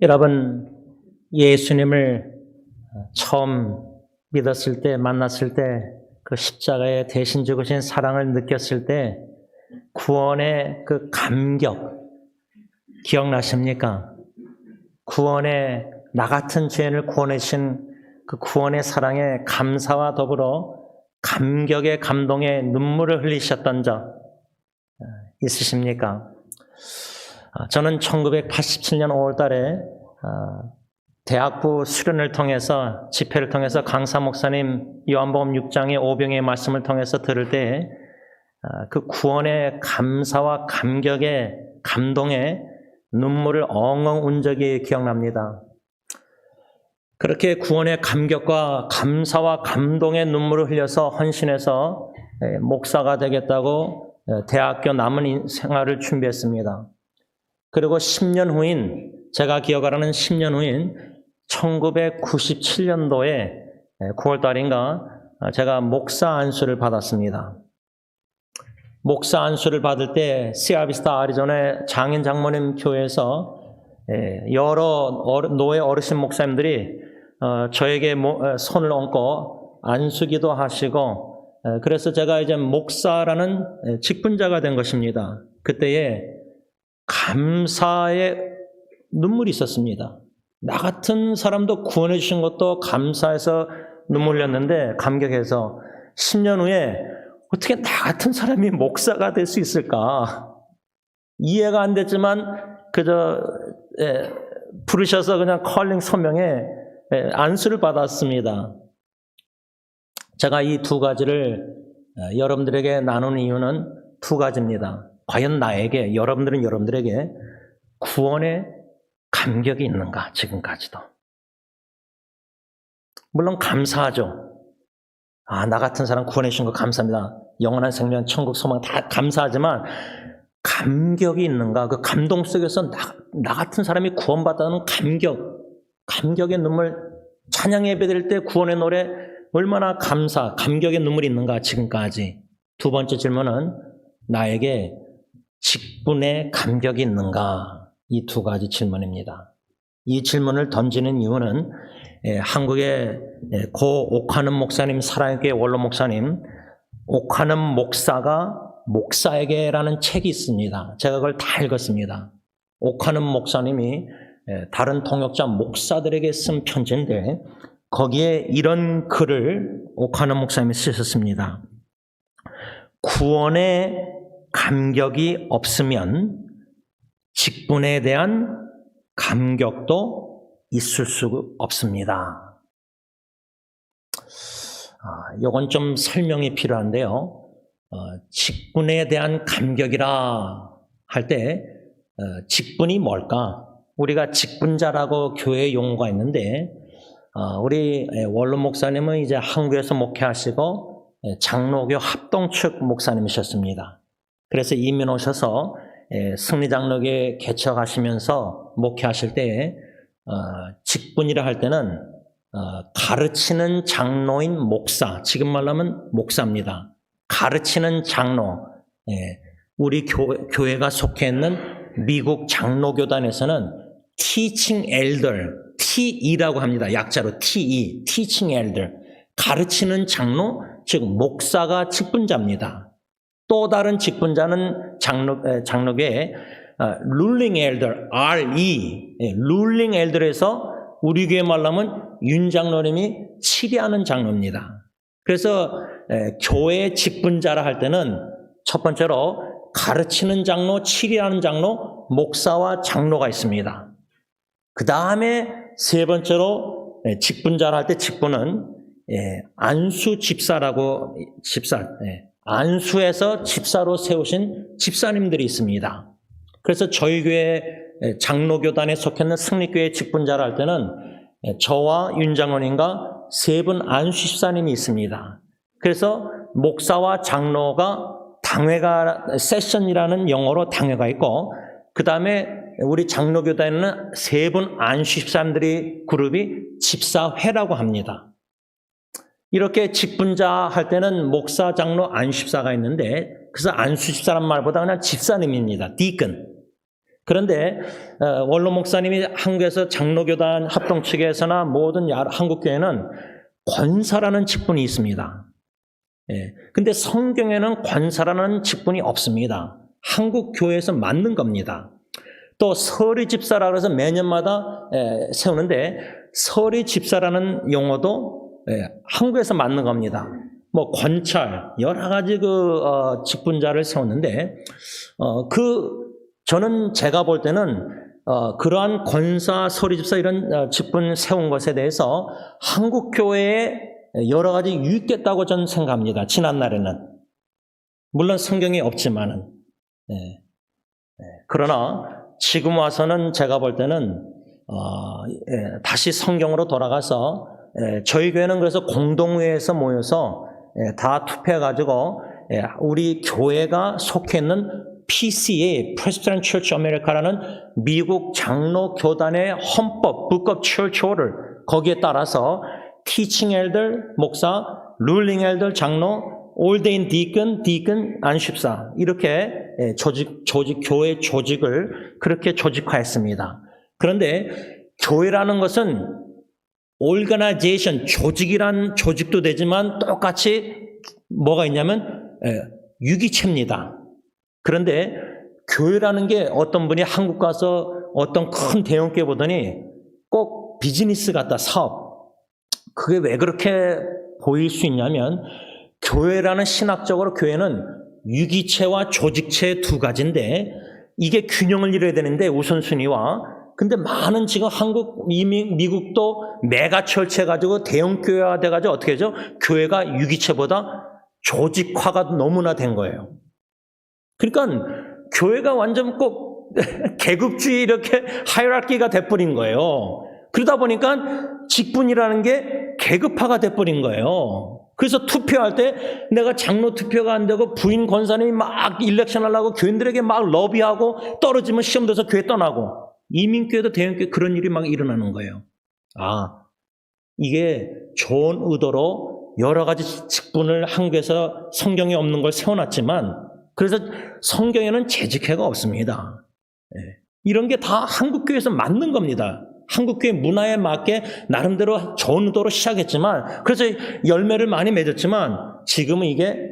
여러분, 예수님을 처음 믿었을 때, 만났을 때, 그 십자가에 대신 죽으신 사랑을 느꼈을 때, 구원의 그 감격, 기억나십니까? 구원의, 나 같은 죄인을 구원해주신 그 구원의 사랑에 감사와 더불어 감격의 감동의 눈물을 흘리셨던 적 있으십니까? 저는 1987년 5월 달에 대학부 수련을 통해서, 집회를 통해서 강사 목사님 요한복음 6장의 오병의 말씀을 통해서 들을 때 그 구원의 감사와 감격의 감동의 눈물을 엉엉 운 적이 기억납니다. 그렇게 구원의 감격과 감사와 감동의 눈물을 흘려서 헌신해서 목사가 되겠다고 대학교 남은 생활을 준비했습니다. 그리고 10년 후인, 제가 기억하는 10년 후인 1997년도에 9월 달인가 제가 목사 안수를 받았습니다. 목사 안수를 받을 때 시아비스타 아리조나 장인 장모님 교회에서 여러 노예 어르신 목사님들이 저에게 손을 얹고 안수기도 하시고, 그래서 제가 이제 목사라는 직분자가 된 것입니다. 그때에 감사의 눈물이 있었습니다. 나 같은 사람도 구원해 주신 것도 감사해서 눈물 흘렸는데, 감격해서 10년 후에 어떻게 나 같은 사람이 목사가 될 수 있을까? 이해가 안 됐지만 그저 부르셔서 그냥 컬링 서명에 안수를 받았습니다. 제가 이 두 가지를 여러분들에게 나누는 이유는 두 가지입니다. 과연 나에게, 여러분들에게 구원의 감격이 있는가, 지금까지도. 물론 감사하죠. 나 같은 사람 구원해 주신 거 감사합니다. 영원한 생명, 천국 소망 다 감사하지만 감격이 있는가? 그 감동 속에서 나 같은 사람이 구원받다는 감격의 눈물, 찬양 예배 드릴 때 구원의 노래 얼마나 감격의 눈물이 있는가, 지금까지. 두 번째 질문은 나에게 직분의 감격이 있는가? 이 두 가지 질문입니다. 이 질문을 던지는 이유는 한국의 고 옥하는 목사님, 사랑의 교회 원로 목사님, 옥하는 목사가 목사에게라는 책이 있습니다. 제가 그걸 다 읽었습니다. 옥하는 목사님이 다른 통역자 목사들에게 쓴 편지인데, 거기에 이런 글을 옥하는 목사님이 쓰셨습니다. 구원의 감격이 없으면 직분에 대한 감격도 있을 수 없습니다. 이건 좀 설명이 필요한데요. 직분에 대한 감격이라 할 때 직분이 뭘까? 우리가 직분자라고 교회 용어가 있는데, 우리 원로 목사님은 이제 한국에서 목회하시고 장로교 합동측 목사님이셨습니다. 그래서 이민 오셔서 승리장로교회 개척하시면서 목회하실 때 직분이라 할 때는 가르치는 장로인 목사, 지금 말하면 목사입니다. 가르치는 장로, 우리 교회가 속해 있는 미국 장로교단에서는 Teaching Elder, TE라고 합니다. 약자로 TE, Teaching Elder, 가르치는 장로, 즉 목사가 직분자입니다. 또 다른 직분자는 장로교회 Ruling Elder, RE, Ruling Elder에서 우리 교회 말하면 윤 장로님이 치리하는 장로입니다. 그래서 교회 직분자라 할 때는 첫 번째로 가르치는 장로, 치리하는 장로, 목사와 장로가 있습니다. 그 다음에 세 번째로 직분자라 할 때 직분은 안수 집사라고, 안수에서 집사로 세우신 집사님들이 있습니다. 그래서 저희 교회 장로교단에 속했는 승리교회 직분자라 할 때는 저와 윤 장로님과 세 분 안수 집사님이 있습니다. 그래서 목사와 장로가 당회가, 세션이라는 영어로 당회가 있고, 그 다음에 우리 장로교단에는 세 분 안수 집사님들이 그룹이 집사회라고 합니다. 이렇게 직분자 할 때는 목사, 장로, 안수 집사가 있는데, 그래서 안수 집사란 말보다 그냥 집사님입니다. 디큰. 그런데 원로 목사님이 한국에서 장로교단 합동 측에서나 모든 한국교회는 권사라는 직분이 있습니다. 예. 근데 성경에는 권사라는 직분이 없습니다. 한국 교회에서 만든 겁니다. 또 서리 집사라 그래서 매년마다 세우는데 서리 집사라는 용어도 한국에서 만든 겁니다. 뭐 권찰 여러 가지 직분자를 세웠는데 저는 제가 볼 때는 그러한 권사 서리 집사 이런 직분 세운 것에 대해서 한국 교회에 여러 가지 유익됐다고 저는 생각합니다. 지난날에는 물론 성경이 없지만은 그러나 지금 와서는 제가 볼 때는 다시 성경으로 돌아가서 저희 교회는 그래서 공동회에서 모여서 다 투표해가지고 우리 교회가 속해 있는 PCA, Presbyterian Church America라는 미국 장로 교단의 헌법, Book of Church Order 거기에 따라서 Teaching Elder, 목사, Ruling Elder, 장로, Ordained Deacon, 안식사 이렇게 교회 조직을 그렇게 조직화했습니다. 그런데 교회라는 것은 organization, 조직이란 조직도 되지만 똑같이 뭐가 있냐면 유기체입니다. 그런데 교회라는 게 어떤 분이 한국 가서 어떤 큰 대형교회 보더니 꼭 비즈니스 같다, 사업. 그게 왜 그렇게 보일 수 있냐면 교회라는 신학적으로 교회는 유기체와 조직체 두 가지인데 이게 균형을 이뤄야 되는데 우선순위와 근데 많은 지금 한국, 미국도 메가철체 가지고 대형교회화 돼가지고 어떻게 하죠? 교회가 유기체보다 조직화가 너무나 된 거예요. 그러니까 교회가 완전 꼭 계급주의 이렇게 하이라키가 돼버린 거예요. 그러다 보니까 직분이라는 게 계급화가 돼버린 거예요. 그래서 투표할 때 내가 장로 투표가 안 되고 부인 권사님이 막 일렉션 하려고 교인들에게 막 러비하고 떨어지면 시험 돼서 교회 떠나고 이민교회도 대형교회 그런 일이 막 일어나는 거예요. 이게 좋은 의도로 여러 가지 직분을 한국에서 성경에 없는 걸 세워놨지만 그래서 성경에는 재직회가 없습니다. 이런 게 다 한국교회에서 만든 겁니다. 한국교회 문화에 맞게 나름대로 좋은 의도로 시작했지만 그래서 열매를 많이 맺었지만 지금은 이게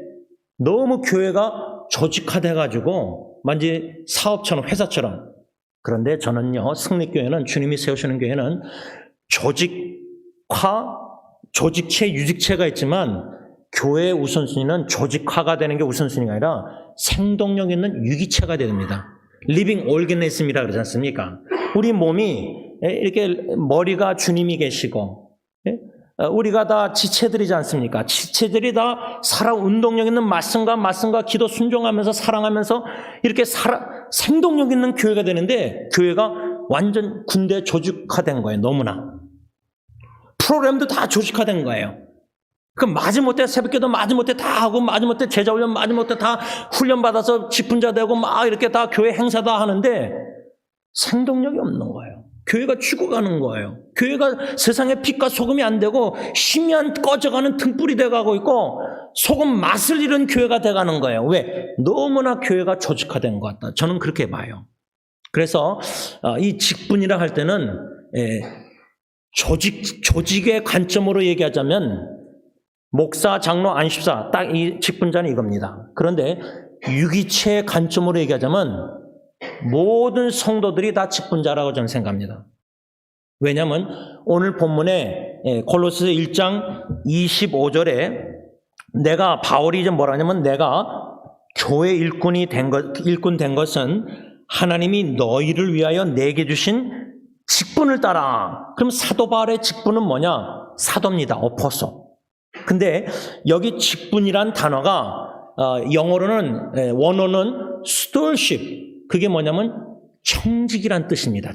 너무 교회가 조직화돼가지고 마치 사업처럼 회사처럼 그런데 저는요 승리교회는 주님이 세우시는 교회는 조직화, 조직체, 유직체가 있지만 교회의 우선순위는 조직화가 되는 게 우선순위가 아니라 생동력 있는 유기체가 됩니다. 리빙 오르가니즘이라 그러지 않습니까? 우리 몸이 이렇게 머리가 주님이 계시고 우리가 다 지체들이지 않습니까? 지체들이 다 운동력 있는 말씀과 기도 순종하면서 사랑하면서 이렇게 생동력 있는 교회가 되는데 교회가 완전 군대 조직화된 거예요. 너무나. 프로그램도 다 조직화된 거예요. 그 마지못해 새벽기도 마지못해 다 하고 마지못해 제자훈련 마지못해 다 훈련받아서 직분자 되고 막 이렇게 다 교회 행사 다 하는데 생동력이 없는 거예요. 교회가 죽어가는 거예요. 교회가 세상에 빛과 소금이 안 되고 희미한 꺼져가는 등불이 돼가고 있고 소금 맛을 잃은 교회가 돼가는 거예요. 왜? 너무나 교회가 조직화된 것 같다. 저는 그렇게 봐요. 그래서 이 직분이라 할 때는 조직의 관점으로 얘기하자면 목사, 장로, 안식사 딱 이 직분자는 이겁니다. 그런데 유기체의 관점으로 얘기하자면 모든 성도들이 다 직분자라고 저는 생각합니다. 왜냐하면 오늘 본문에 골로새서 1장 25절에 바울이 이제 뭐라 하냐면 내가 교회 일꾼 된 것은 하나님이 너희를 위하여 내게 주신 직분을 따라. 그럼 사도 바울의 직분은 뭐냐? 사도입니다. 어포서. 근데 여기 직분이란 단어가 영어로는 원어는 stewardship. 그게 뭐냐면 청직이란 뜻입니다.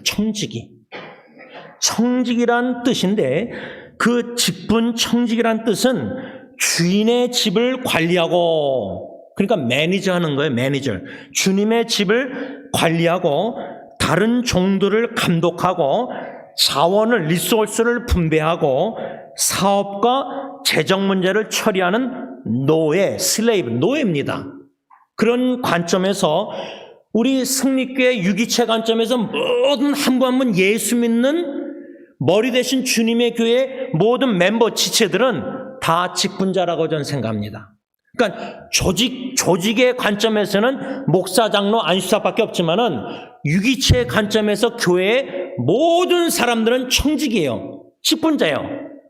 청직이란 뜻인데 그 직분 청직이란 뜻은 주인의 집을 관리하고 그러니까 매니저하는 거예요. 매니저. 주님의 집을 관리하고 다른 종들을 감독하고 자원을 리소스를 분배하고 사업과 재정 문제를 처리하는 노예, 슬레이브, 노예입니다. 그런 관점에서 우리 승리교회 유기체 관점에서 모든 한 분 한 분 예수 믿는 머리 대신 주님의 교회 모든 멤버 지체들은 다 직분자라고 저는 생각합니다. 그러니까 조직의 관점에서는 목사, 장로, 안수사밖에 없지만은 유기체의 관점에서 교회의 모든 사람들은 청직이에요. 직분자예요.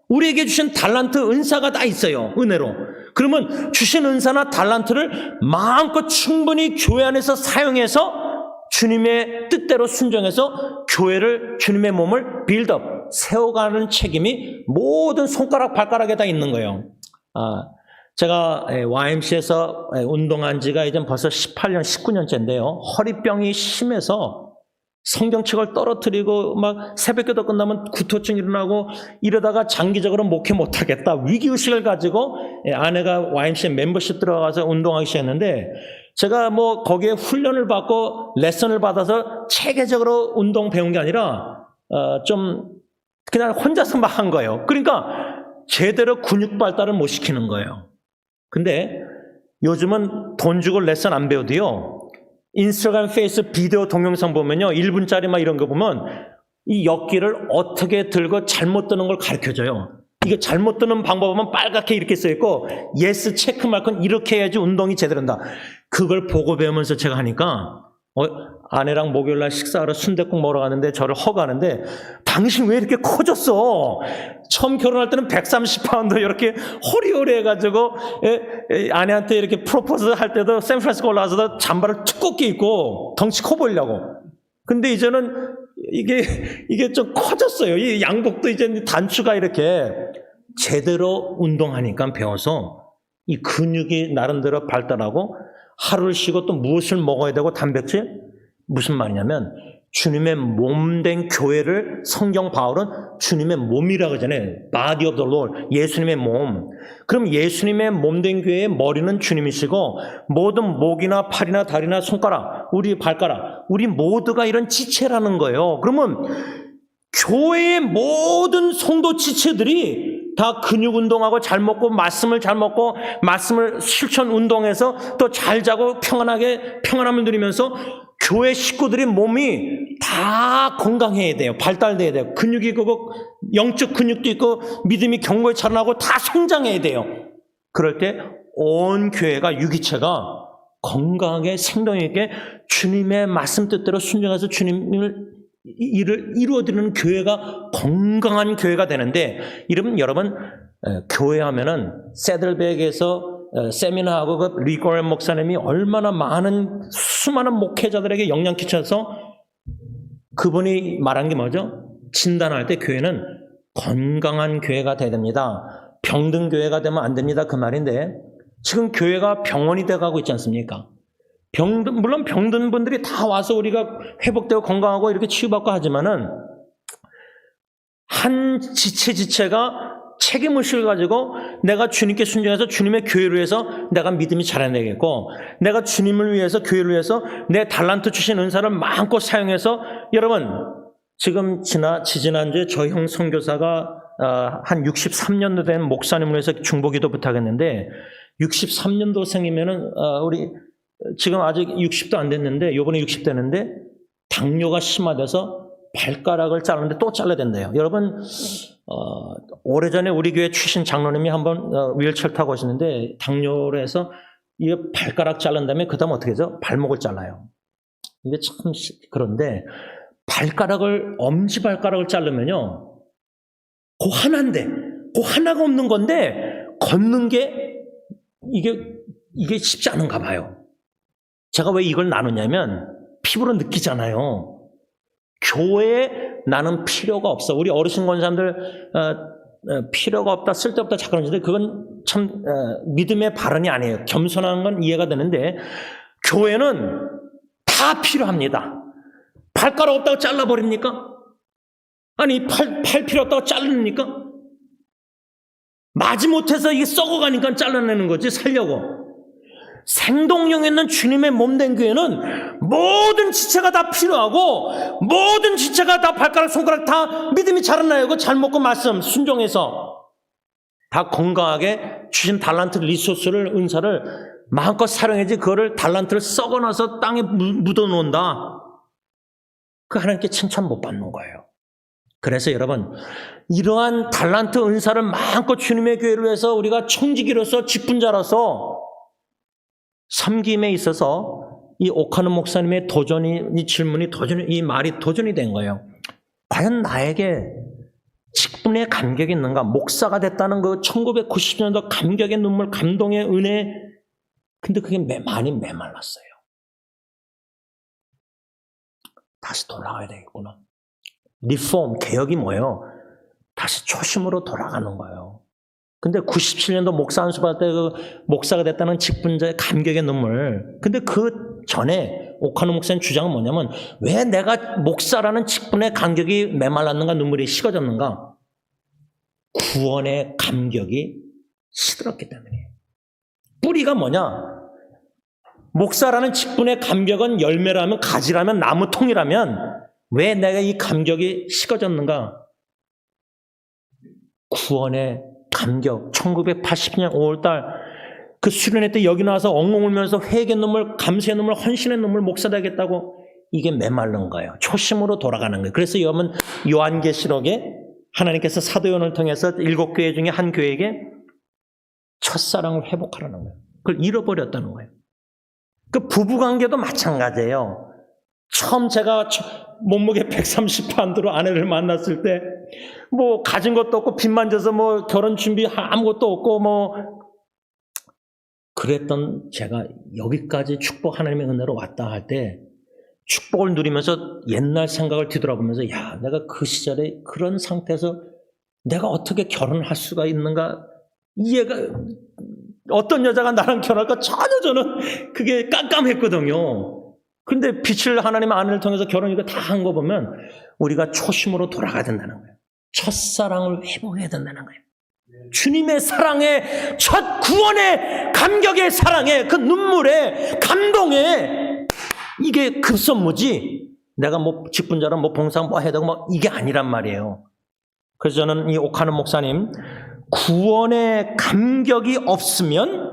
우리에게 주신 달란트, 은사가 다 있어요. 은혜로. 그러면 주신 은사나 달란트를 마음껏 충분히 교회 안에서 사용해서 주님의 뜻대로 순종해서 교회를, 주님의 몸을 빌드업, 세워가는 책임이 모든 손가락, 발가락에 다 있는 거예요. 제가 YMCA에서 운동한 지가 이제 벌써 18년, 19년째인데요. 허리병이 심해서 성경책을 떨어뜨리고 막 새벽기도 끝나면 구토증 일어나고 이러다가 장기적으로 목회 못하겠다. 위기의식을 가지고 아내가 YMCA 멤버십 들어가서 운동하기 시작했는데 제가 뭐 거기에 훈련을 받고 레슨을 받아서 체계적으로 운동 배운 게 아니라 좀 그냥 혼자서 막 한 거예요. 그러니까 제대로 근육 발달을 못 시키는 거예요. 근데 요즘은 돈 주고 레슨 안 배워도요. 인스타그램, 페이스 비디오 동영상 보면요. 1분짜리 막 이런 거 보면 이 역기를 어떻게 들고 잘못 드는 걸 가르쳐줘요. 이게 잘못 드는 방법은 빨갛게 이렇게 써있고 예스 체크마크는 이렇게 해야지 운동이 제대로 된다. 그걸 보고 배우면서 제가 하니까 아내랑 목요일날 식사하러 순댓국 먹으러 가는데 저를 허가하는데 당신 왜 이렇게 커졌어? 처음 결혼할 때는 130파운드 이렇게 호리호리 해가지고 아내한테 이렇게 프로포즈 할 때도 샌프란시스코 올라와서 잠바를 두껍게 입고 덩치 커 보이려고. 근데 이제는 이게 좀 커졌어요. 이 양복도 이제 단추가 이렇게 제대로 운동하니까 배워서 이 근육이 나름대로 발달하고 하루를 쉬고 또 무엇을 먹어야 되고 단백질? 무슨 말이냐면 주님의 몸된 교회를 성경 바울은 주님의 몸이라고 하잖아요. Body of the Lord. 예수님의 몸. 그럼 예수님의 몸된 교회의 머리는 주님이시고 모든 목이나 팔이나 다리나 손가락, 우리 발가락, 우리 모두가 이런 지체라는 거예요. 그러면 교회의 모든 성도 지체들이 다 근육 운동하고 잘 먹고 말씀을 잘 먹고 말씀을 실천 운동해서 또 잘 자고 평안함을 누리면서 교회 식구들의 몸이 다 건강해야 돼요. 발달돼야 돼요. 근육이 있고 영적 근육도 있고 믿음이 견고히 자라나고 다 성장해야 돼요. 그럴 때 온 교회가 유기체가 건강하게 생동 있게 주님의 말씀 뜻대로 순종해서 주님을 일을 이루어드리는 교회가 건강한 교회가 되는데 여러분 교회하면은 세들백에서 세미나하고 그 리고렌 목사님이 얼마나 수많은 목회자들에게 영향 끼쳐서 그분이 말한 게 뭐죠? 진단할 때 교회는 건강한 교회가 돼야 됩니다. 병든 교회가 되면 안 됩니다. 그 말인데 지금 교회가 병원이 돼가고 있지 않습니까? 물론 병든 분들이 다 와서 우리가 회복되고 건강하고 이렇게 치유받고 하지만은 한 지체가 책임의식을 가지고 내가 주님께 순종해서 주님의 교회를 위해서 내가 믿음이 자라내겠고 내가 주님을 위해서 교회를 위해서 내 달란트 주신 은사를 마음껏 사용해서 여러분 지금 지지난주에 저희 형 선교사가 한 63년도 된 목사님을 위해서 중보기도 부탁했는데 63년도생이면은 우리 지금 아직 60도 안 됐는데 요번에 60 되는데 당뇨가 심화돼서 발가락을 자르는데 또 잘라야 된대요. 여러분 오래전에 우리 교회 출신 장로님이 한번 휠체어 타고 오시는데 당뇨로 해서 이 발가락 자른 다음에 그 다음 어떻게 하죠? 발목을 잘라요. 이게 참 그런데 엄지발가락을 자르면요 그 하나인데 그 하나가 없는 건데 걷는 게 이게 쉽지 않은가 봐요. 제가 왜 이걸 나누냐면 피부로 느끼잖아요. 교회에 나는 필요가 없어. 우리 어르신 권사님들 필요가 없다, 쓸데없다 자꾸 그러는데 그건 참 믿음의 발언이 아니에요. 겸손한 건 이해가 되는데 교회는 다 필요합니다. 발가락 없다고 잘라버립니까? 아니 팔 필요 없다고 자르니까? 마지못해서 이게 썩어가니까 잘라내는 거지 살려고. 생동력 있는 주님의 몸된 교회는 모든 지체가 다 필요하고 모든 지체가 다 발가락 손가락 다 믿음이 자라나고 잘 먹고 말씀 순종해서 다 건강하게 주신 달란트 리소스를 은사를 마음껏 사랑해야지 그거를 달란트를 썩어놔서 땅에 묻어놓는다. 그 하나님께 칭찬 못 받는 거예요. 그래서 여러분, 이러한 달란트 은사를 마음껏 주님의 교회를 위해서 우리가 청지기로서 직분자로서 섬김에 있어서 이 오카노 목사님의 이 질문이 이 말이 도전이 된 거예요. 과연 나에게 직분의 감격이 있는가? 목사가 됐다는 그 1990년도 감격의 눈물, 감동의 은혜. 근데 그게 많이 메말랐어요. 다시 돌아가야 되겠구나. 리폼, 개혁이 뭐예요? 다시 초심으로 돌아가는 거예요. 근데 97년도 목사 안수 받을 때 그 목사가 됐다는 직분자의 감격의 눈물. 근데 그 전에 오카노 목사님 주장은 뭐냐면 왜 내가 목사라는 직분의 감격이 메말랐는가, 눈물이 식어졌는가? 구원의 감격이 시들었기 때문이에요. 뿌리가 뭐냐? 목사라는 직분의 감격은 열매라면, 가지라면, 나무 통이라면 왜 내가 이 감격이 식어졌는가? 구원의 감격. 1980년 5월달 그 수련회 때 여기 나와서 엉엉 울면서 회개 눈물, 감사의 눈물, 헌신의 눈물, 목사 되겠다고, 이게 메말른 거예요. 초심으로 돌아가는 거예요. 그래서 여러분 요한계시록에 하나님께서 사도 요한을 통해서 7교회 중에 한 교회에게 첫사랑을 회복하라는 거예요. 그걸 잃어버렸다는 거예요. 그 부부관계도 마찬가지예요. 처음 제가 몸무게 130파운드로 아내를 만났을 때 뭐 가진 것도 없고 빚만 져서 뭐 결혼 준비 아무것도 없고 뭐 그랬던 제가 여기까지 축복 하나님의 은혜로 왔다 할 때 축복을 누리면서 옛날 생각을 뒤돌아보면서 야, 내가 그 시절에 그런 상태에서 내가 어떻게 결혼할 수가 있는가, 이해가, 어떤 여자가 나랑 결혼할까 전혀 저는 그게 깜깜했거든요. 근데 빛을 하나님 아내를 통해서 결혼 이거 다 한 거 보면 우리가 초심으로 돌아가야 된다는 거예요. 첫사랑을 회복해야 된다는 거예요. 주님의 사랑에, 첫 구원의 감격의 사랑에, 그 눈물에, 감동에, 이게 급선무지 내가 뭐 직분자로 뭐 봉사 뭐 해야 되고 뭐 이게 아니란 말이에요. 그래서 저는 이 오카노 목사님, 구원의 감격이 없으면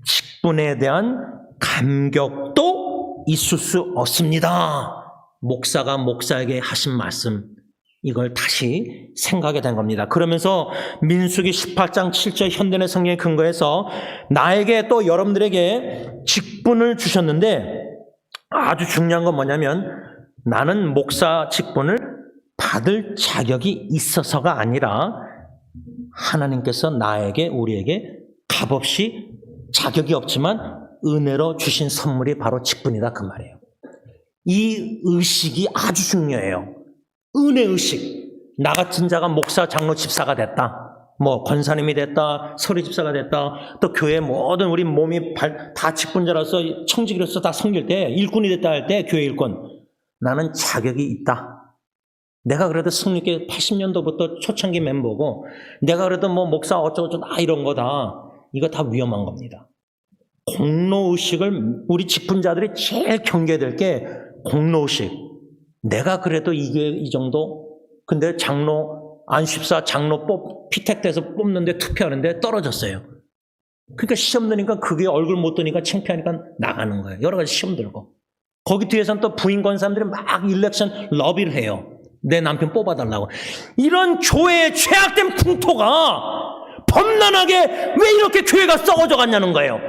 직분에 대한 감격도 있을 수 없습니다. 목사가 목사에게 하신 말씀, 이걸 다시 생각하게 된 겁니다. 그러면서 민수기 18장 7절 현대의 성경에 근거해서 나에게 또 여러분들에게 직분을 주셨는데 아주 중요한 건 뭐냐면 나는 목사 직분을 받을 자격이 있어서가 아니라 하나님께서 나에게, 우리에게 값없이, 자격이 없지만 은혜로 주신 선물이 바로 직분이다, 그 말이에요. 이 의식이 아주 중요해요. 은혜의식. 나 같은 자가 목사, 장로, 집사가 됐다, 뭐 권사님이 됐다, 서리 집사가 됐다, 또 교회 모든 우리 몸이 다 직분자로서 청지기로서 다 섬길 때, 일꾼이 됐다 할 때, 교회 일꾼, 나는 자격이 있다. 내가 그래도 승리교회 80년도부터 초창기 멤버고 내가 그래도 뭐 목사 어쩌고저쩌고 이런 거다, 이거 다 위험한 겁니다. 공로의식을 우리 직분자들이 제일 경계될 게 공로의식. 내가 그래도 이게 이 정도, 근데 장로, 안십사 장로 피택돼서 뽑는데 투표하는데 떨어졌어요. 그러니까 시험 드니까 그게 얼굴 못 드니까 창피하니까 나가는 거예요. 여러 가지 시험 들고. 거기 뒤에서는 또 부인 권사님들이 막 일렉션 러비를 해요. 내 남편 뽑아달라고. 이런 교회의 죄악된 풍토가 범람하게 왜 이렇게 교회가 썩어져 갔냐는 거예요.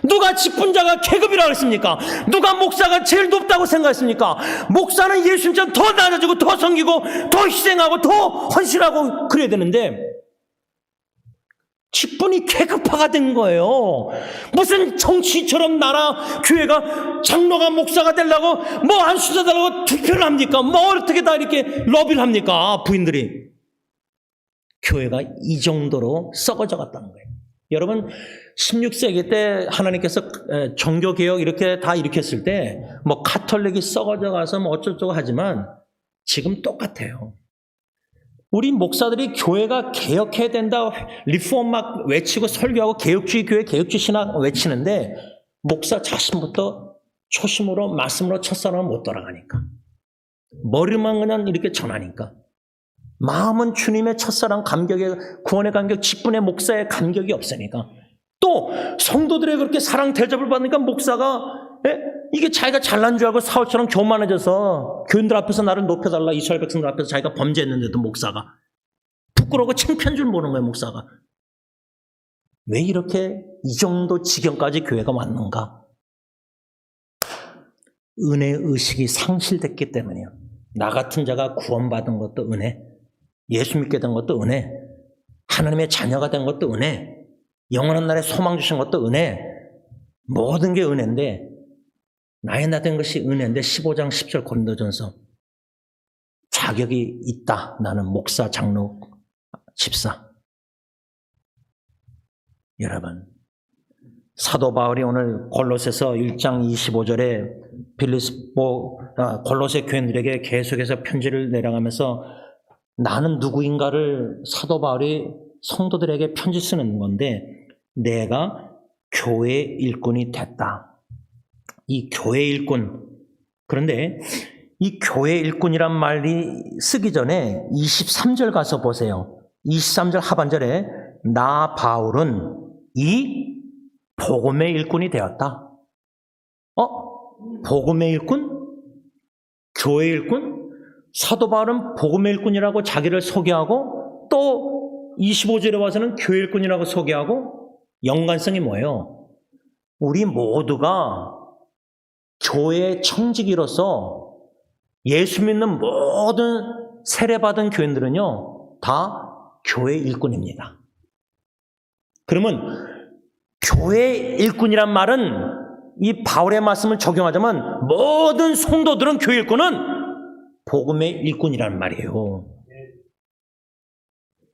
누가 직분자가 계급이라고 했습니까? 누가 목사가 제일 높다고 생각했습니까? 목사는 예수님처럼 더 낮아지고 더 섬기고 더 희생하고 더 헌신하고 그래야 되는데 직분이 계급화가 된 거예요. 무슨 정치처럼 나라 교회가 장로가 목사가 되려고 뭐 안수자 되려고 투표를 합니까? 뭐 어떻게 다 이렇게 러비를 합니까? 부인들이. 교회가 이 정도로 썩어져 갔다는 거예요. 여러분 16세기 때 하나님께서 종교개혁 이렇게 다 일으켰을 때 뭐 카톨릭이 썩어져 가서 뭐 어쩌고저쩌고 하지만 지금 똑같아요. 우리 목사들이 교회가 개혁해야 된다, 리폼 막 외치고 설교하고 개혁주의 교회, 개혁주의 신학 외치는데 목사 자신부터 초심으로 말씀으로 첫사랑을 못 돌아가니까, 머리만 그냥 이렇게 전하니까, 마음은 주님의 첫사랑 감격에, 구원의 감격, 직분의 목사의 감격이 없으니까 또 성도들의 그렇게 사랑 대접을 받으니까 목사가 이게 자기가 잘난 줄 알고 사울처럼 교만해져서 교인들 앞에서 나를 높여달라, 이스라엘 백성들 앞에서 자기가 범죄했는데도 목사가 부끄러워 창피한 줄 모르는 거예요. 목사가 왜 이렇게 이 정도 지경까지 교회가 왔는가? 은혜 의식이 상실됐기 때문이에요. 나 같은 자가 구원받은 것도 은혜, 예수 믿게 된 것도 은혜, 하나님의 자녀가 된 것도 은혜, 영원한 날에 소망 주신 것도 은혜, 모든 게 은혜인데 나의 나 된 것이 은혜인데 15장 10절 고린도전서 자격이 있다. 나는 목사, 장로, 집사. 여러분, 사도 바울이 오늘 골로새서 1장 25절에 골로새 교인들에게 계속해서 편지를 내려가면서 나는 누구인가를 사도 바울이 성도들에게 편지 쓰는 건데 내가 교회 일꾼이 됐다. 이 교회 일꾼. 그런데 이 교회 일꾼이란 말이 쓰기 전에 23절 가서 보세요. 23절 하반절에 나 바울은 이 복음의 일꾼이 되었다. 복음의 일꾼? 교회 일꾼? 사도 바울은 복음의 일꾼이라고 자기를 소개하고 또 25절에 와서는 교회 일꾼이라고 소개하고 연관성이 뭐예요? 우리 모두가 교회의 청지기로서 예수 믿는 모든 세례받은 교인들은요 다 교회 일꾼입니다. 그러면 교회 일꾼이란 말은 이 바울의 말씀을 적용하자면 모든 성도들은 교회 일꾼은 복음의 일꾼이란 말이에요.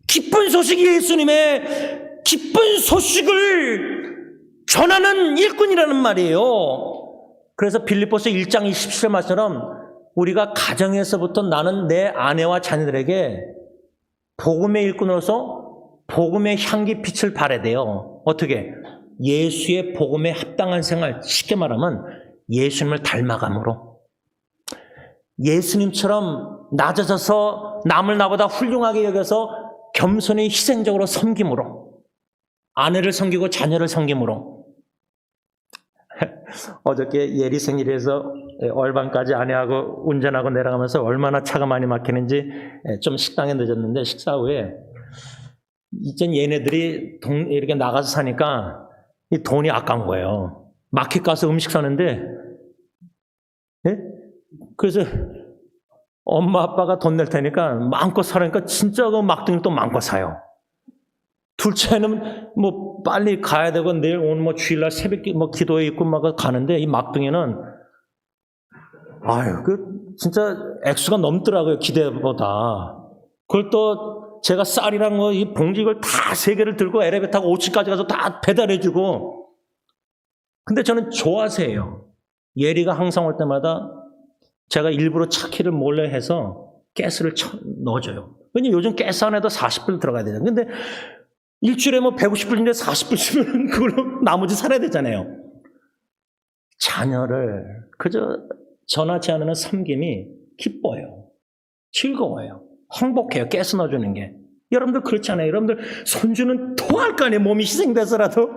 기쁜 소식이 예수님의 기쁜 소식을 전하는 일꾼이라는 말이에요. 그래서 빌립보서 1장 27절 말처럼 우리가 가정에서부터 나는 내 아내와 자녀들에게 복음의 일꾼으로서 복음의 향기 빛을 발해야 돼요. 어떻게? 예수의 복음에 합당한 생활, 쉽게 말하면 예수님을 닮아감으로 예수님처럼 낮아져서 남을 나보다 훌륭하게 여겨서 겸손히 희생적으로 섬김으로 아내를 섬기고 자녀를 섬김으로 어저께 예리 생일에서 얼반까지 아내하고 운전하고 내려가면서 얼마나 차가 많이 막히는지 좀 식당에 늦었는데 식사 후에 이젠 얘네들이 이렇게 나가서 사니까 이 돈이 아까운 거예요. 마켓 가서 음식 사는데 그래서 엄마 아빠가 돈 낼 테니까 마음껏 사라니까 진짜 그 막둥이 또 마음껏 사요. 둘째는 뭐 빨리 가야 되고 내일 오늘 뭐 주일날 새벽 뭐 기도회 있고 막 가는데 이 막둥이는 진짜 액수가 넘더라고요. 기대보다. 그걸 또 제가 쌀이랑 뭐 이 봉지 이걸 다 3개를 들고 엘리베이터 타고 5층까지 가서 다 배달해주고. 근데 저는 좋아서예요. 예리가 항상 올 때마다 제가 일부러 차키를 몰래 해서 가스를 넣어줘요. 왜냐면 요즘 가스 안에도 40불 들어가야 되잖아요. 근데 일주일에 뭐 150불인데 40불 쓰면 그걸로 나머지 살아야 되잖아요. 자녀를 그저 전하지 않는 섬김이 기뻐요. 즐거워요. 행복해요. 가스 넣어주는 게. 여러분들 그렇잖아요. 여러분들 손주는 토할 거 아니에요. 몸이 희생돼서라도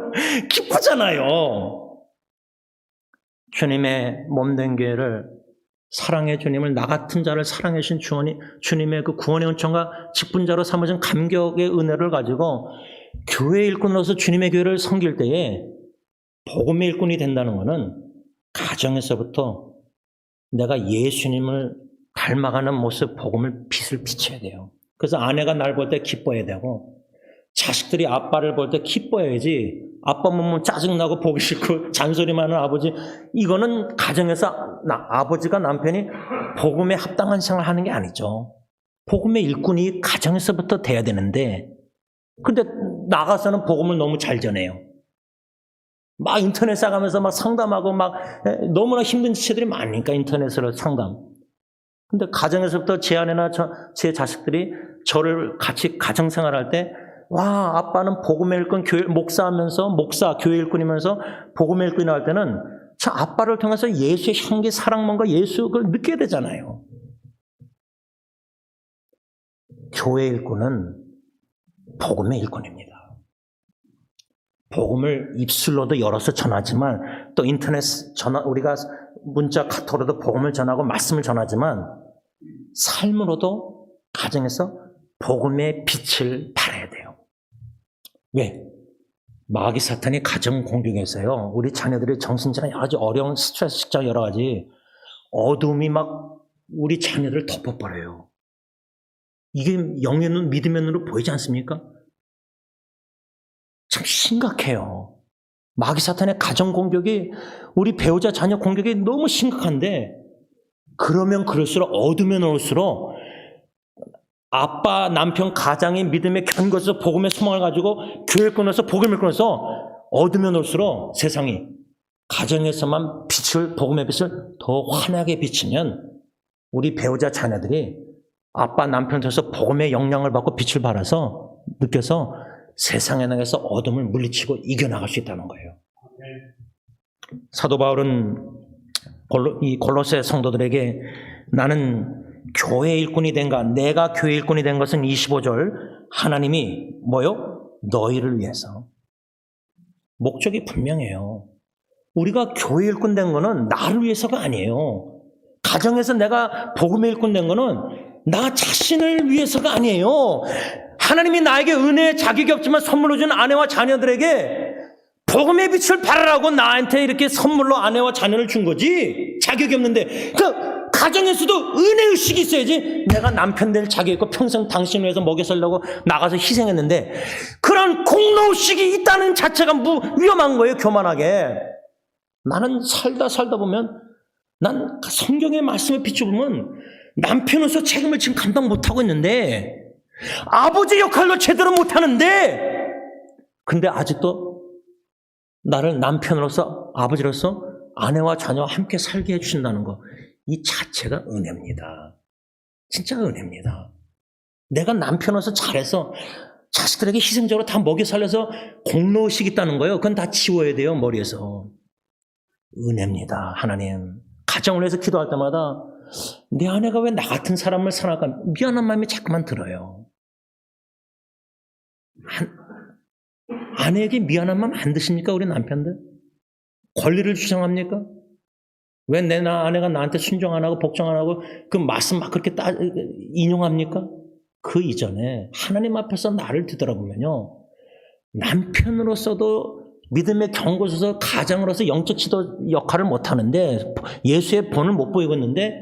기쁘잖아요. 주님의 몸된 교회를 사랑의 주님을 나 같은 자를 사랑해 주신 주님의 그 구원의 은총과 직분자로 삼으신 감격의 은혜를 가지고 교회 일꾼으로서 주님의 교회를 섬길 때에 복음의 일꾼이 된다는 것은 가정에서부터 내가 예수님을 닮아가는 모습, 복음을 빛을 비춰야 돼요. 그래서 아내가 날 볼 때 기뻐해야 되고 자식들이 아빠를 볼 때 기뻐해야지 아빠 보면 짜증나고 보기 싫고 잔소리만 하는 아버지, 이거는 가정에서 아버지가 남편이 복음에 합당한 생활을 하는 게 아니죠. 복음의 일꾼이 가정에서부터 돼야 되는데 근데 나가서는 복음을 너무 잘 전해요. 막 인터넷 사가면서 막 상담하고 막 너무나 힘든 지체들이 많으니까 인터넷으로 상담. 근데 가정에서부터 제 아내나 제 자식들이 저를 같이 가정생활할 때 와, 아빠는 복음의 일꾼, 교회 일꾼이면서 복음의 일꾼이 할 때는 참 아빠를 통해서 예수의 향기, 사랑만과 예수 그걸 느껴야 되잖아요. 교회 일꾼은 복음의 일꾼입니다. 복음을 입술로도 열어서 전하지만 또 인터넷 전화 우리가 문자 카톡으로도 복음을 전하고 말씀을 전하지만 삶으로도 가정에서 복음의 빛을 발해야 돼요. 왜? 마귀 사탄이 가정 공격에서요. 우리 자녀들의 정신적인 여러 가지 어려운 스트레스, 직장 여러 가지 어둠이 막 우리 자녀들을 덮어버려요. 이게 영의 눈, 믿음의 눈으로 보이지 않습니까? 참 심각해요. 마귀 사탄의 가정 공격이 우리 배우자 자녀 공격이 너무 심각한데 그러면 그럴수록 어두면 올수록 아빠, 남편, 가장의 믿음에 견고해서 복음의 소망을 가지고 교회를 끊어서 복음을 끊어서 어두면 올수록 세상이 가정에서만 복음의 빛을 더 환하게 비치면 우리 배우자 자녀들이 아빠, 남편에서 복음의 영향을 받고 빛을 발해서 느껴서 세상에 나가서 어둠을 물리치고 이겨나갈 수 있다는 거예요. 사도 바울은 이 골로새 성도들에게 나는 교회 일꾼이 된가? 내가 교회 일꾼이 된 것은 25절 하나님이 뭐요? 너희를 위해서. 목적이 분명해요. 우리가 교회 일꾼 된 거는 나를 위해서가 아니에요. 가정에서 내가 복음의 일꾼 된 거는 나 자신을 위해서가 아니에요. 하나님이 나에게 은혜의 자격이 없지만 선물로 준 아내와 자녀들에게 복음의 빛을 발하라고 나한테 이렇게 선물로 아내와 자녀를 준 거지. 자격이 없는데 그 가정에서도 은혜의식이 있어야지. 내가 남편 될 자격이 있고 평생 당신을 위해서 먹여 살려고 나가서 희생했는데 그런 공로의식이 있다는 자체가 위험한 거예요. 교만하게. 나는 살다 보면 난 성경의 말씀을 비춰보면 남편으로서 책임을 지금 감당 못하고 있는데 아버지 역할도 제대로 못하는데 근데 아직도 나를 남편으로서 아버지로서 아내와 자녀와 함께 살게 해주신다는 거 이 자체가 은혜입니다. 진짜 은혜입니다. 내가 남편으로서 잘해서 자식들에게 희생적으로 다 먹여 살려서 공로의식이 있다는 거예요. 그건 다 지워야 돼요. 머리에서. 은혜입니다. 하나님. 가정을 위해서 기도할 때마다 내 아내가 왜 나 같은 사람을 사랑할까 미안한 마음이 자꾸만 들어요. 아내에게 미안한 마음 안 드십니까? 우리 남편들? 권리를 주장합니까? 왜 내 아내가 나한테 순종 안 하고 복종 안 하고 그 말씀 막 그렇게 인용합니까? 그 이전에 하나님 앞에서 나를 뒤돌아보면요. 남편으로서도 믿음의 경고서서 가장으로서 영적 지도 역할을 못하는데 예수의 본을 못 보이고 있는데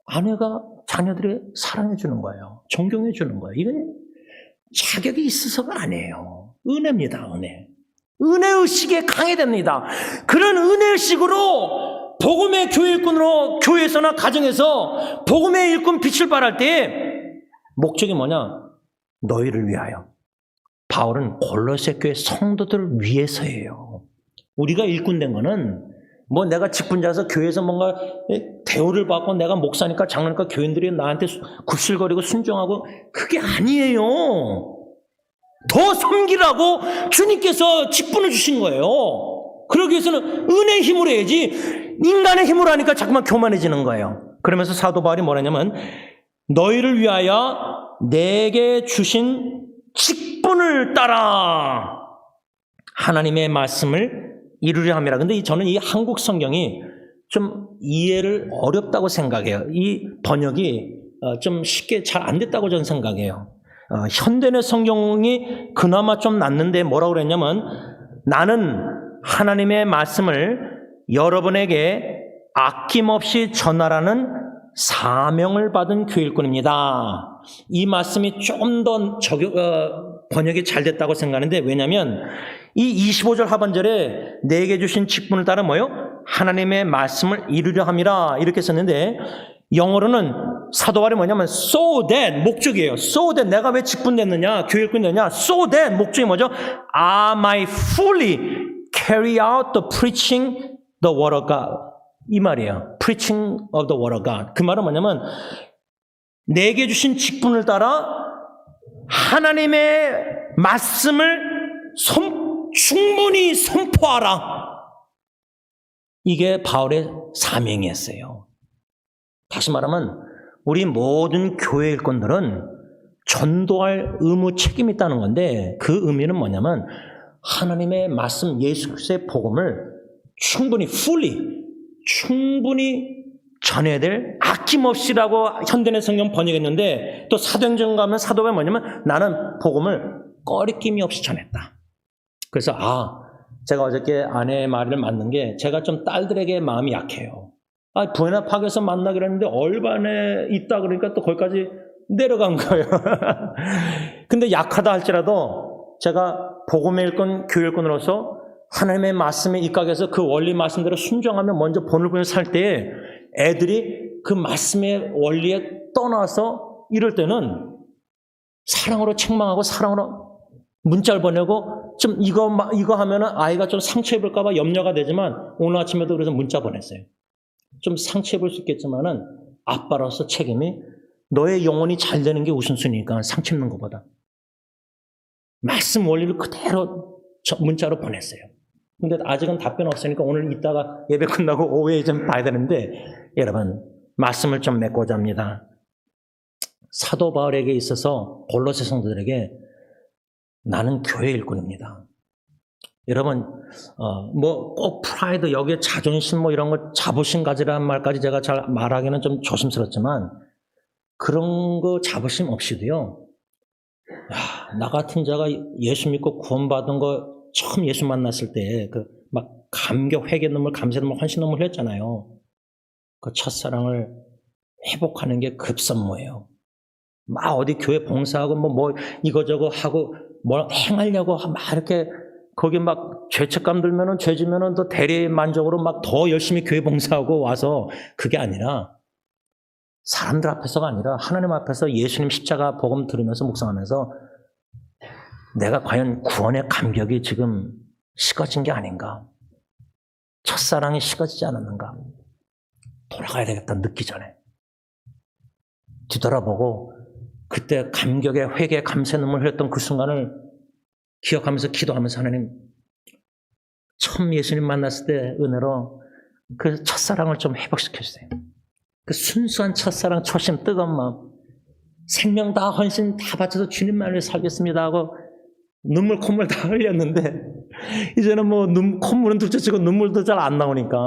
아내가 자녀들이 사랑해 주는 거예요. 존경해 주는 거예요. 이건 자격이 있어서가 아니에요. 은혜입니다. 은혜. 은혜의식에 강해됩니다. 그런 은혜의식으로 복음의 교회 일꾼으로 교회에서나 가정에서 복음의 일꾼 빛을 발할 때 목적이 뭐냐? 너희를 위하여. 바울은 골로새 교회 성도들을 위해서예요. 우리가 일꾼 된 거는 뭐 내가 직분자서 교회에서 뭔가 대우를 받고 내가 목사니까 장로니까 교인들이 나한테 굽실거리고 순종하고 그게 아니에요. 더 섬기라고 주님께서 직분을 주신 거예요. 그러기 위해서는 은혜의 힘으로 해야지 인간의 힘으로 하니까 자꾸만 교만해지는 거예요. 그러면서 사도 바울이 뭐라냐면 너희를 위하여 내게 주신 직분을 따라 하나님의 말씀을 이루려 함이라. 근데 저는 이 한국 성경이 좀 이해를 어렵다고 생각해요. 이 번역이 좀 쉽게 잘 안 됐다고 저는 생각해요. 현대의 성경이 그나마 좀 낫는데 뭐라고 그랬냐면 나는 하나님의 말씀을 여러분에게 아낌없이 전하라는 사명을 받은 교일꾼입니다. 이 말씀이 조금 더 번역이 잘 됐다고 생각하는데 왜냐하면 이 25절 하반절에 내게 주신 직분을 따라 뭐요? 하나님의 말씀을 이루려 함이라 이렇게 썼는데 영어로는 사도 바울이 뭐냐면 so that 목적이에요. so that 내가 왜 직분됐느냐 교일꾼이 되느냐 so that 목적이 뭐죠? I might fully carry out the preaching the word of God 이 말이에요. preaching of the word of God 그 말은 뭐냐면 내게 주신 직분을 따라 하나님의 말씀을 충분히 선포하라. 이게 바울의 사명이었어요. 다시 말하면 우리 모든 교회 일꾼들은 전도할 의무 책임이 있다는 건데 그 의미는 뭐냐면 하나님의 말씀 예수 그리스도의 복음을 충분히 전해야 될 아낌없이라고 현대의 성경 번역했는데 또 사도행전 가면 사도가 뭐냐면 나는 복음을 꺼리낌이 없이 전했다. 그래서 제가 어저께 아내의 말을 맞는 게 제가 좀 딸들에게 마음이 약해요. 부에나파크에서 만나기로 했는데 얼반에 있다 그러니까 또 거기까지 내려간 거예요. 근데 약하다 할지라도 제가 복음의 일꾼, 교회 일꾼으로서 하나님의 말씀에 입각해서 그 원리 말씀대로 순종하며 먼저 본을 보면서 살 때에 애들이 그 말씀의 원리에 떠나서 이럴 때는 사랑으로 책망하고 사랑으로 문자를 보내고 좀 이거 하면은 아이가 좀 상처 입을까봐 염려가 되지만 오늘 아침에도 그래서 문자 보냈어요. 좀 상처 입을 수 있겠지만은 아빠로서 책임이 너의 영혼이 잘 되는 게 우선순위니까 상처 입는 것보다 말씀 원리를 그대로 문자로 보냈어요. 근데 아직은 답변 없으니까 오늘 이따가 예배 끝나고 오후에 좀 봐야 되는데 여러분 말씀을 좀 맺고자 합니다. 사도 바울에게 있어서 골로새 성도들에게 나는 교회 일꾼입니다. 여러분 꼭 프라이드 여기에 자존심 이런 거 자부심 가지라는 말까지 제가 잘 말하기는 좀 조심스럽지만 그런 거 자부심 없이도요. 나 같은 자가 예수 믿고 구원받은 거 처음 예수 만났을 때 막 감격, 회개 눈물, 감사 눈물, 헌신 눈물 흘렸잖아요. 그 첫사랑을 회복하는 게 급선무예요. 막 어디 교회 봉사하고 뭐 이거저거 하고 뭐 행하려고 막 이렇게 거기 막 죄책감 들면은 죄 지면은 더 대리 만족으로 막 더 열심히 교회 봉사하고 와서 그게 아니라 사람들 앞에서가 아니라 하나님 앞에서 예수님 십자가 복음 들으면서 묵상하면서 내가 과연 구원의 감격이 지금 식어진 게 아닌가? 첫사랑이 식어지지 않았는가? 돌아가야 되겠다 늦기 전에 뒤돌아보고 그때 감격의 회개 감사 눈물 흘렸던 그 순간을 기억하면서 기도하면서 하나님 처음 예수님 만났을 때 은혜로 그 첫사랑을 좀 회복시켜주세요. 그 순수한 첫사랑 초심 뜨거운 마음 생명 다 헌신 다 바쳐서 주님만을 위해 살겠습니다 하고 눈물 콧물 다 흘렸는데 이제는 뭐 콧물은 둘째치고 눈물도 잘 안 나오니까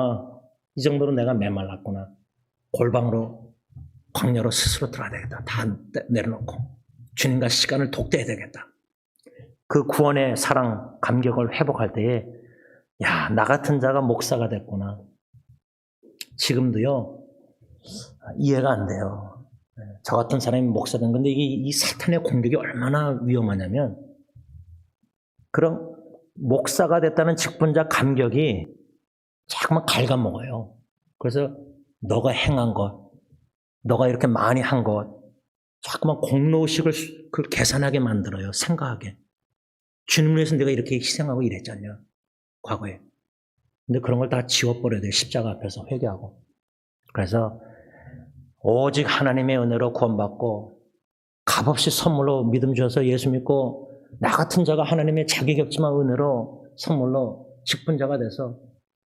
이 정도로 내가 메말랐구나. 골방으로 광야로 스스로 들어가야 되겠다. 다 내려놓고 주님과 시간을 독대해야 되겠다. 그 구원의 사랑 감격을 회복할 때에 나 같은 자가 목사가 됐구나. 지금도요 이해가 안 돼요. 저 같은 사람이 목사 된 건데 이 사탄의 공격이 얼마나 위험하냐면 그런 목사가 됐다는 직분자 감격이 자꾸만 갉아먹어요. 그래서 너가 행한 것, 너가 이렇게 많이 한 것, 자꾸만 공로의식을 계산하게 만들어요. 생각하게. 주님을 위해서 내가 이렇게 희생하고 이랬잖냐, 과거에. 근데 그런 걸 다 지워버려야 돼요. 십자가 앞에서 회개하고. 그래서 오직 하나님의 은혜로 구원받고 값없이 선물로 믿음 주셔서 예수 믿고 나 같은 자가 하나님의 자격이 없지만 은혜로 선물로 직분자가 돼서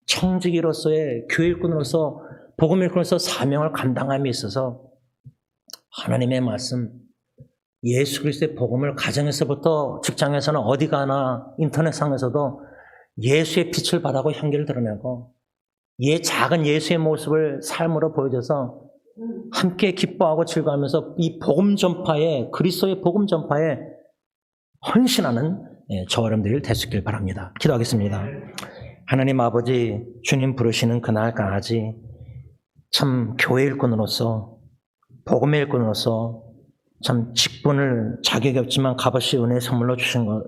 청지기로서의 교회 일꾼으로서 복음 일꾼으로서 사명을 감당함에 있어서 하나님의 말씀 예수 그리스도의 복음을 가정에서부터 직장에서는 어디 가나 인터넷상에서도 예수의 빛을 바라고 향기를 드러내고 작은 예수의 모습을 삶으로 보여줘서 함께 기뻐하고 즐거워하면서 이 복음 전파에 그리스도의 복음 전파에 헌신하는 저와 여러분들이 될 수 있길 바랍니다. 기도하겠습니다. 하나님 아버지 주님 부르시는 그날까지 참 교회 일꾼으로서 복음의 일꾼으로서 참 직분을 자격이 없지만 값없이 은혜 선물로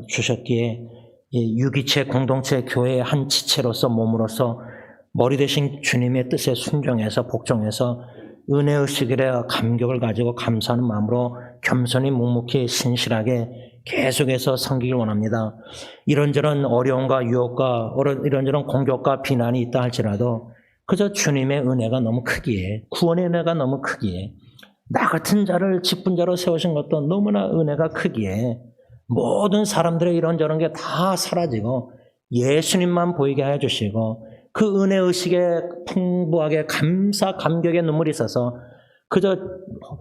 주셨기에 유기체 공동체 교회의 한 지체로서 몸으로서 머리 대신 주님의 뜻에 순종해서 복종해서 은혜의식에 감격을 가지고 감사하는 마음으로 겸손히 묵묵히 신실하게 계속해서 섬기길 원합니다. 이런저런 어려움과 유혹과 이런저런 공격과 비난이 있다 할지라도 그저 주님의 은혜가 너무 크기에 구원의 은혜가 너무 크기에 나 같은 자를 직분자로 세우신 것도 너무나 은혜가 크기에 모든 사람들의 이런저런 게 다 사라지고 예수님만 보이게 해주시고 그 은혜의식에 풍부하게 감사 감격의 눈물이 있어서 그저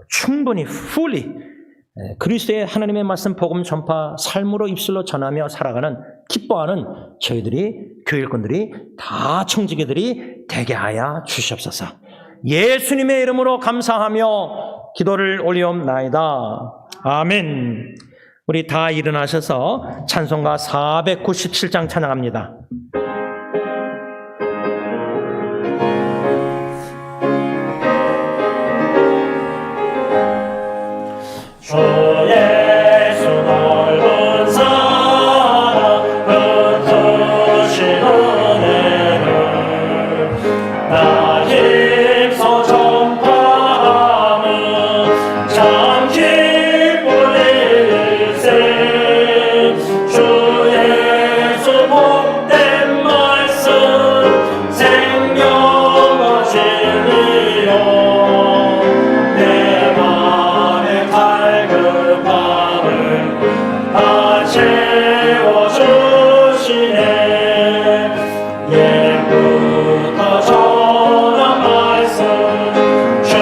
충분히 fully 그리스도의 하나님의 말씀 복음 전파 삶으로 입술로 전하며 살아가는 기뻐하는 저희들이 교회 일꾼들이 다 청지기들이 되게 하여 주시옵소서. 예수님의 이름으로 감사하며 기도를 올리옵나이다. 아멘. 우리 다 일어나셔서 찬송가 497장 찬양합니다. 주 예수 넓은 사랑 은투신 은혜를 나 힘써 전파함은 참 기쁠 일세. 주 예수 복된 말씀 생명과 진리요 내 맘에 갈급함을 다 채워주시네. 옛부터 전한 말씀 주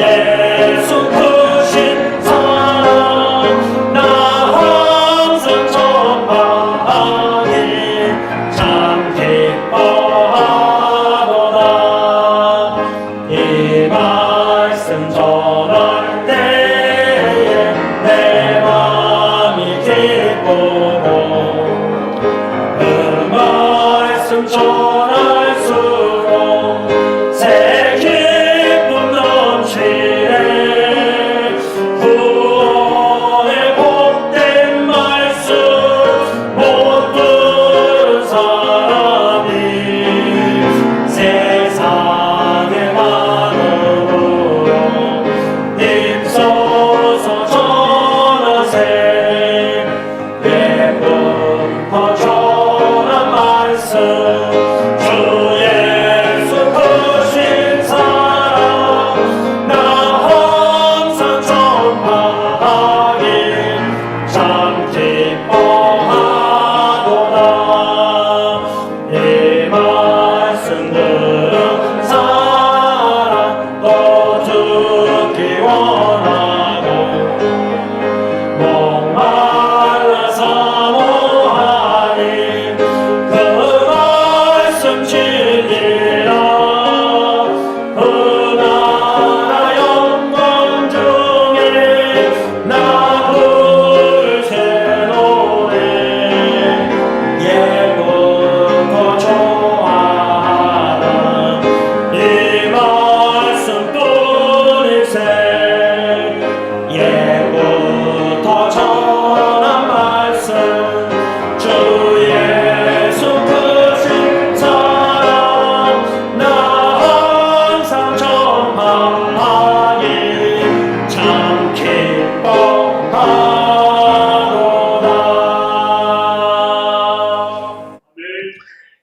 예수 크신 사랑 나 항상 전파하니 참 기뻐하도다. 이 말씀 전할 때에 내 맘이 기쁘고 그 말씀 전할수록 새 기쁨 넘치네. 구원의 복된 말씀 못 들은 사람이 세상의 만으로 힘써서 전하세. 옛부터 전한 말씀 주 예수 크신 사랑 나 항상 전파하니 참 기뻐하도다. 이 말씀 들은 사람 또 듣기 원하고 목말라 사모하니 그 말씀 진리라. 은하나 영광 중에 나 부를 새 노래. 예부터 좋아하는 이 말씀뿐일세. 예부터 전한 말씀 주 예수 크신 사랑 나 항상 전파하니 참 기뻐하도다.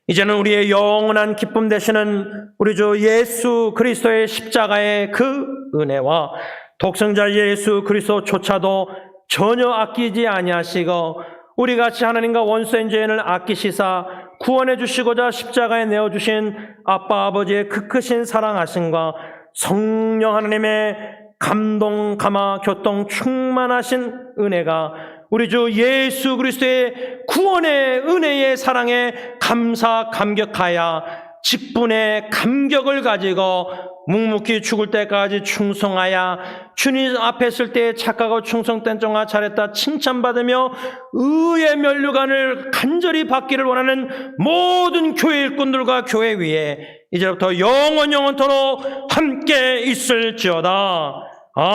이제는 우리의 영원한 기쁨 되시는 우리 주 예수 그리스도의 십자가의 그 은혜와 독생자 예수 그리스도조차도 전혀 아끼지 아니하시고 우리 같이 하나님과 원수인 죄인을 아끼시사 구원해 주시고자 십자가에 내어주신 아빠 아버지의 그 크신 사랑하심과 성령 하나님의 감동 감화 교통 충만하신 은혜가 우리 주 예수 그리스도의 구원의 은혜의 사랑에 감사 감격하여 직분의 감격을 가지고 묵묵히 죽을 때까지 충성하여 주님 앞에 설 때 착하고 충성된 종아 잘했다 칭찬받으며 의의 면류관을 간절히 받기를 원하는 모든 교회 일꾼들과 교회 위에 이제부터 영원토록 함께 있을지어다.